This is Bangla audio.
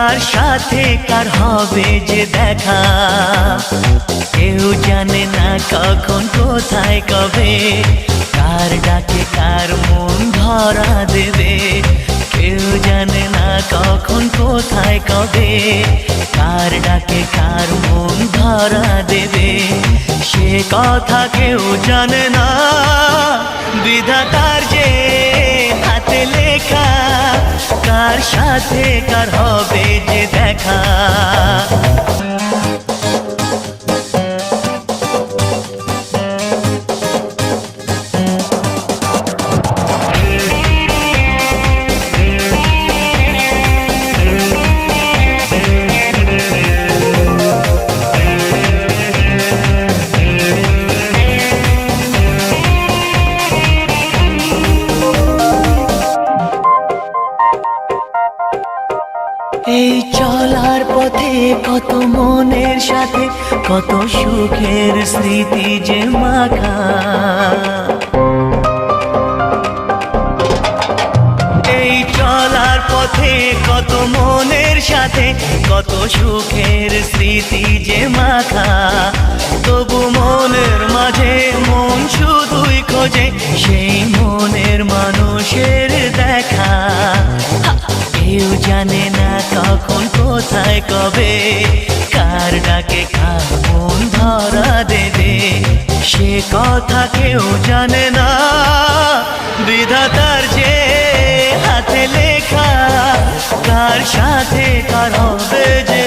কার সাথে কার হবে যে দেখা, কেউ জানে না কখন কোথায় কবে, কার ডাকে কার মন ধরা দেবে। কেউ জানে না কখন কোথায় কবে, কার ডাকে কার মন ধরা দেবে। সে কথা কেউ জানে না, বিধাতার যে হাতে লেখা, কার সাথে কার হবে যে দেখা। এই চলার পথে কত মনের সাথে কত সুখের স্মৃতি যে মাখা, এই চলার পথে কত মনের সাথে কত সুখের স্মৃতি যে মাখা। তবু মনের মাঝে মন শুধুই খোঁজে সেই মনের মানুষের দেখা। কেউ জানে না কখন কোথায় কবে, কার ডাকে কার মন ধরা দেবে। সে কথা কেউ জানে না, বিধাতার যে হাতে লেখা, কার সাথে কার হবে যে